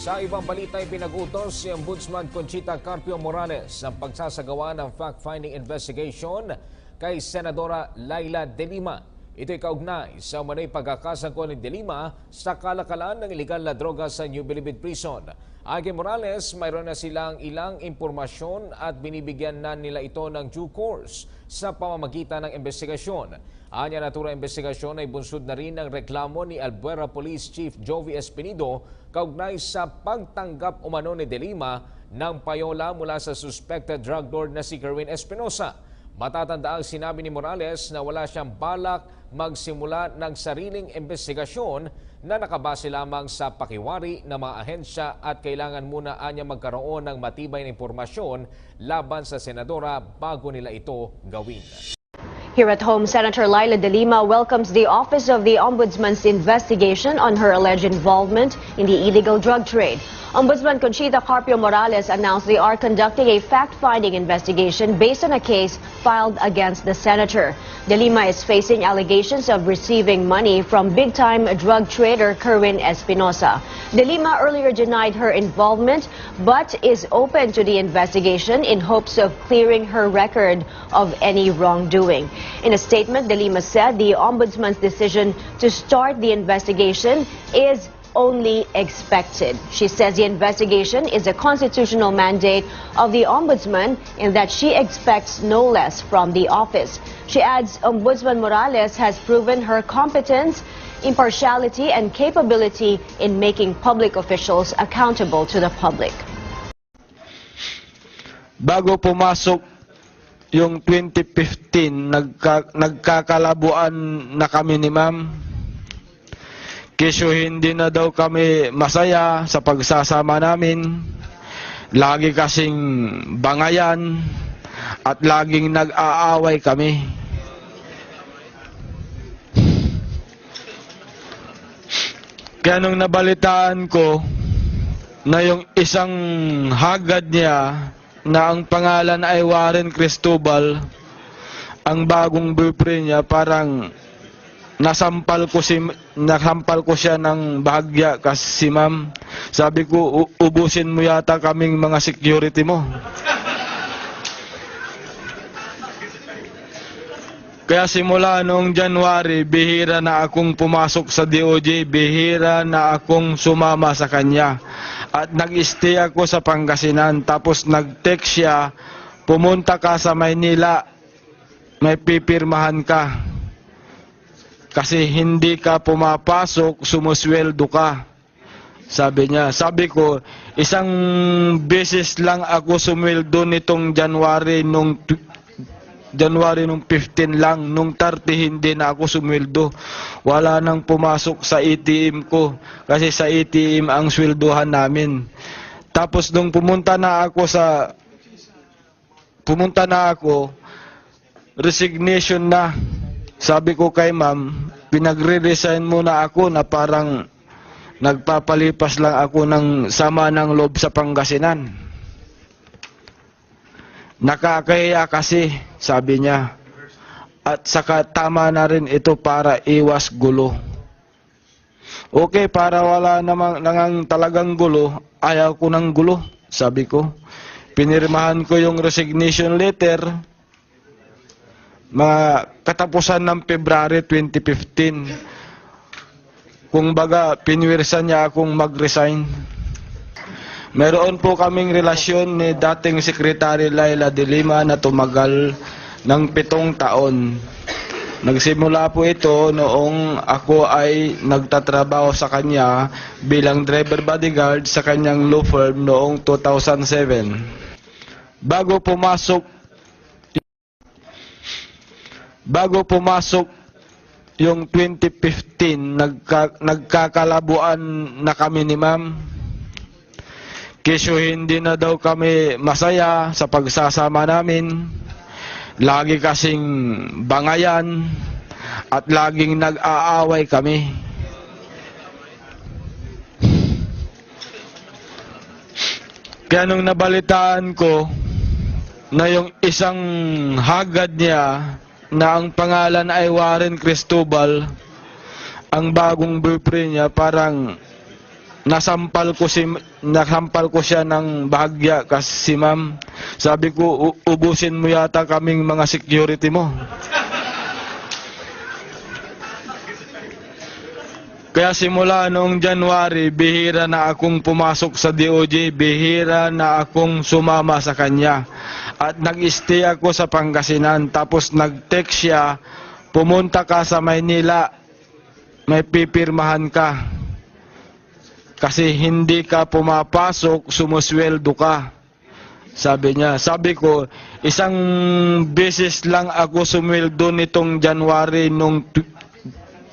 Sa ibang balita ay pinag-utos si Ombudsman Conchita Carpio Morales ang pagsasagawa ng fact-finding investigation kay Senadora Laila De Lima. Ito'y kaugnay sa umano'y pagkakasangkot ni De Lima sa kalakalan ng ilegal na droga sa New Bilibid Prison. Ayon kay Morales, mayroon na silang ilang impormasyon at binibigyan na nila ito ng due course sa pamamagitan ng investigasyon. Anya naturang investigasyon ay bunsod na rin ng reklamo ni Albuera Police Chief Jovi Espinido kaugnay sa pagtanggap umano ni De Lima ng payola mula sa suspected drug lord na si Kerwin Espinosa. Matatandaang sinabi ni Morales na wala siyang balak magsimula ng sariling investigasyon na nakabase lamang sa pakiwari ng mga ahensya at kailangan muna anya magkaroon ng matibay na impormasyon laban sa senadora bago nila ito gawin. Here at home, Senator Laila De Lima welcomes the Office of the Ombudsman's investigation on her alleged involvement in the illegal drug trade. Ombudsman Conchita Carpio Morales announced they are conducting a fact-finding investigation based on a case filed against the senator. De Lima is facing allegations of receiving money from big-time drug trader Kerwin Espinosa. De Lima earlier denied her involvement but is open to the investigation in hopes of clearing her record of any wrongdoing. In a statement, De Lima said the Ombudsman's decision to start the investigation is only expected. She says the investigation is a constitutional mandate of the Ombudsman and that she expects no less from the office. She adds Ombudsman Morales has proven her competence, impartiality and capability in making public officials accountable to the public. Bago pumasok yung 2015, nagkakalabuan na kami ni Ma'am. Kesyo hindi na daw kami masaya sa pagsasama namin. Lagi kasing bangayan at laging nag-aaway kami. Kaya nung nabalitaan ko na yung isang hagad niya na ang pangalan ay Warren Cristobal, ang bagong boyfriend niya, parang nasampal ko siya ng bahagya kasi si Ma'am. Sabi ko, ubusin mo yata kaming mga security mo. Kaya simula noong January, bihira na akong pumasok sa DOJ, bihira na akong sumama sa kanya. At nag-stay ako sa Pangasinan, tapos nag-text siya, pumunta ka sa Maynila, may pipirmahan ka. Kasi hindi ka pumapasok, sumusweldo ka. Sabi niya. Sabi ko, isang beses lang ako sumweldo nitong January nung 15 lang. Nung 30 hindi na ako sumweldo. Wala nang pumasok sa ATM ko. Kasi sa ATM ang sweldohan namin. Tapos nung pumunta na ako, resignation na. Sabi ko kay Ma'am, pinagre-resign muna ako na parang nagpapalipas lang ako ng sama ng loob sa Pangasinan. Nakakahiya kasi, sabi niya. At saka tama na rin ito para iwas gulo. Okay, para wala namang talagang gulo, ayaw ko ng gulo, sabi ko. Pinirmahan ko yung resignation letter, mga katapusan ng February 2015. Kung baga, pinwirsan niya akong mag-resign. Meron po kaming relasyon ni dating Secretary Laila De Lima na tumagal ng 7 taon. Nagsimula po ito noong ako ay nagtatrabaho sa kanya bilang driver bodyguard sa kanyang law firm noong 2007. Bago pumasok yung 2015, nagkakalabuan na kami ni Ma'am. Kesyo hindi na daw kami masaya sa pagsasama namin. Lagi kasing bangayan at laging nag-aaway kami. Kaya nung nabalitaan ko na yung isang hagad niya na ang pangalan ay Warren Cristobal, ang bagong boyfriend niya, parang nasampal ko siya ng bahagya kasi ma'am. Sabi ko, ubusin mo yata kaming mga security mo. Kaya simula noong January, bihira na akong pumasok sa DOJ, bihira na akong sumama sa kanya. At nag-stay ako sa Pangasinan, tapos nag-text siya, pumunta ka sa Maynila, may pipirmahan ka. Kasi hindi ka pumapasok, sumusweldo ka. Sabi niya, sabi ko, isang beses lang ako sumweldo nitong January nung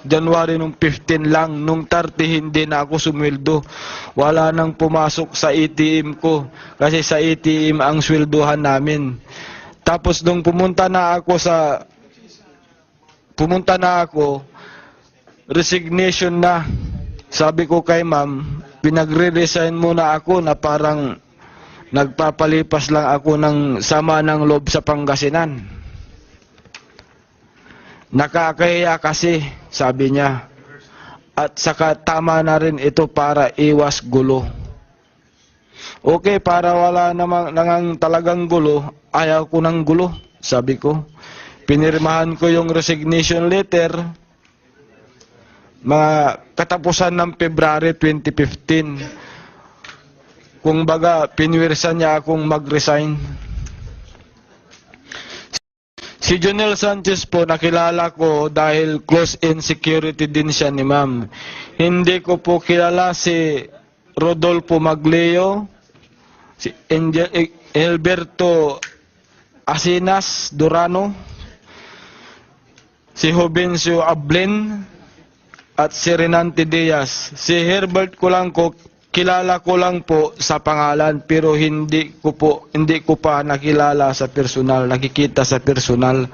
15 lang, nung 30 hindi na ako sumweldo. Wala nang pumasok sa ATM ko kasi sa ATM ang swelduhan namin. Tapos nung pumunta na ako, resignation na. Sabi ko kay ma'am, pinagre-resign muna ako na parang nagpapalipas lang ako ng sama ng loob sa Pangasinan. Nakakahiya kasi, sabi niya. At saka tama na rin ito para iwas gulo. Okay, para wala namang talagang gulo, ayaw ko ng gulo, sabi ko. Pinirmahan ko yung resignation letter, mga katapusan ng February 2015. Kung baga, pinwirsan niya akong mag-resign. Si Jonel Sanchez po, nakilala ko dahil close-in security din siya ni ma'am. Hindi ko po kilala si Rodolfo Magleo, si Alberto Asinas Durano, si Jovencio Ablen, at si Renante Diaz. Si Herbert kilala ko lang po sa pangalan, pero hindi ko pa nakilala sa personal, nakikita sa personal.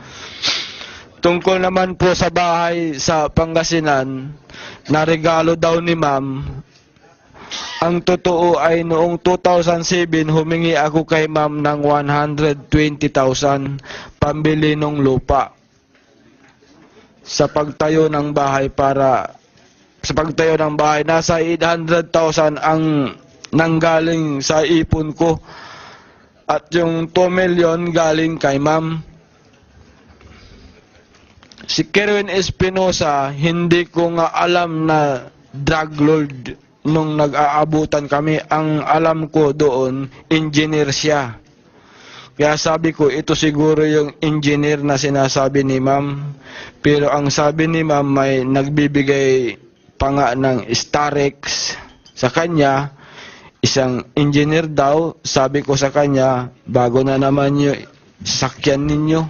Tungkol naman po sa bahay sa Pangasinan, na regalo daw ni ma'am, ang totoo ay noong 2007, humingi ako kay ma'am ng 120,000 pambili ng lupa sa pagtayo ng bahay nasa 800,000 ang nanggaling sa ipon ko at yung 2 million galing kay ma'am. Si Kerwin Espinosa, hindi ko nga alam na drug lord nung nag-aabutan kami. Ang alam ko doon, engineer siya. Kaya sabi ko, ito siguro yung engineer na sinasabi ni ma'am. Pero ang sabi ni ma'am, may nagbibigay pa nga ng Starex sa kanya, isang engineer daw. Sabi ko sa kanya, bago na naman yung sasakyan ninyo.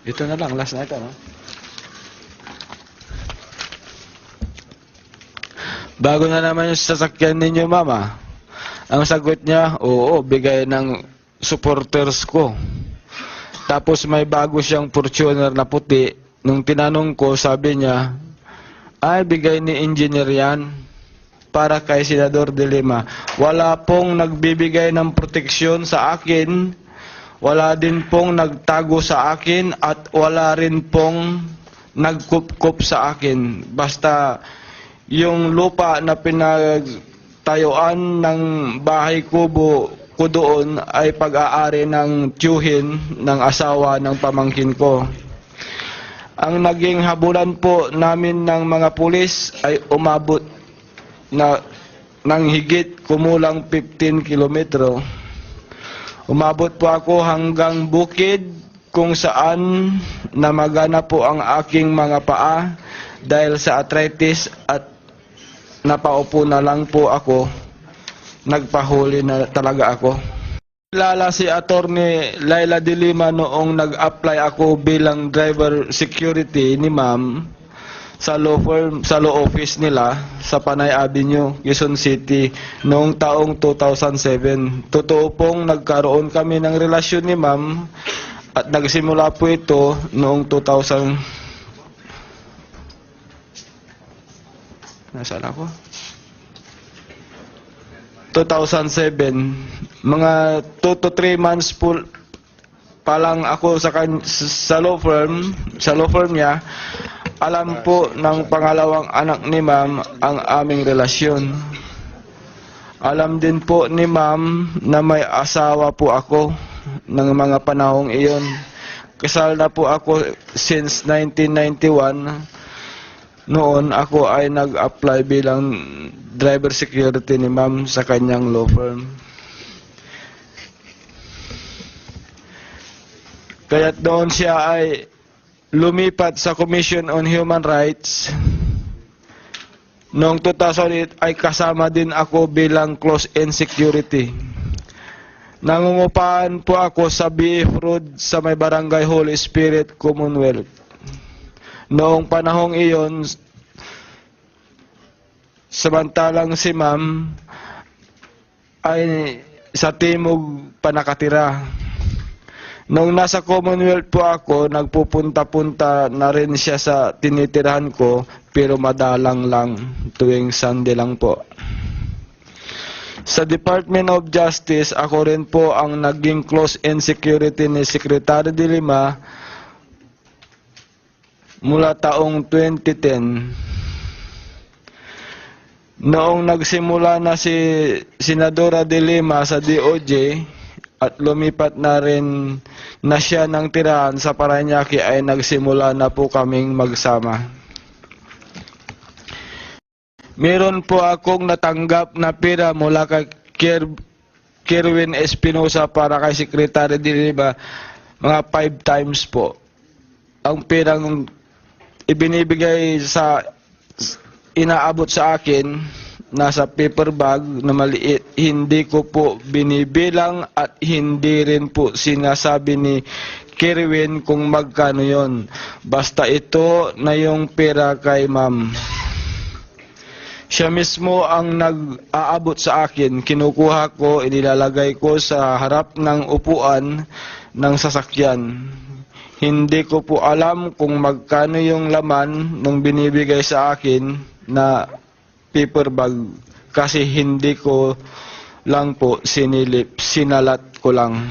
Ito na lang, last na ito, no? Bago na naman yung sasakyan ninyo, mama. Ang sagot niya, oo, bigay ng supporters ko. Tapos may bago siyang Fortuner na puti. Nung tinanong ko, sabi niya, ay, bigay ni engineer yan para kay Senador De Lima. Wala pong nagbibigay ng proteksyon sa akin, wala din pong nagtago sa akin, at wala rin pong nagkup-kup sa akin. Basta yung lupa na pinagtayuan ng bahay kubo ko doon ay pag-aari ng tiyuhin ng asawa ng pamangkin ko. Ang naging habulan po namin ng mga pulis ay umabot na ng higit kumulang 15 kilometro. Umabot po ako hanggang bukid kung saan namagana po ang aking mga paa dahil sa arthritis, at napaupo na lang po ako. Nagpahuli na talaga ako. Kilala si Attorney Laila De Lima noong nag-apply ako bilang driver security ni ma'am sa law firm, sa law office nila sa Panay Avenue, Quezon City noong taong 2007. Totoo pong nagkaroon kami ng relasyon ni ma'am at nagsimula po ito noong 2007. Mga 2 to 3 months po pa lang ako sa law firm niya, alam po ng pangalawang anak ni ma'am ang aming relasyon. Alam din po ni ma'am na may asawa po ako ng mga panahong iyon. Kasal na po ako since 1991. Noon ako ay nag-apply bilang driver security ni ma'am sa kanyang law firm. Kaya doon siya ay lumipat sa Commission on Human Rights. Noong 2008 ay kasama din ako bilang close in security. Nangungupahan po ako sa BF Road sa may Barangay Holy Spirit, Commonwealth. Noong panahong iyon, samantalang si ma'am ay sa Timog pa nakatira. Noong nasa Commonwealth po ako, nagpupunta-punta na rin siya sa tinitirahan ko, pero madalang lang, tuwing Sunday lang po. Sa Department of Justice, ako rin po ang naging close in security ni Secretary de Lima mula taong 2010. Noong nagsimula na si Senadora de Lima sa DOJ at lumipat na rin na siya ng tirahan sa Parañaque, ay nagsimula na po kaming magsama. Meron po akong natanggap na pera mula kay Kerwin Espinosa para kay Secretary de Lima, mga 5 times po. Ang perang ibinibigay sa inaabot sa akin, nasa paper bag na maliit, hindi ko po binibilang at hindi rin po sinasabi ni Kerwin kung magkano yon. Basta ito na yung pera kay ma'am. Siya mismo ang nag-aabot sa akin, kinukuha ko, inilalagay ko sa harap ng upuan ng sasakyan. Hindi ko po alam kung magkano yung laman nung binibigay sa akin na paper bag, kasi hindi ko lang po sinilip, sinalat ko lang.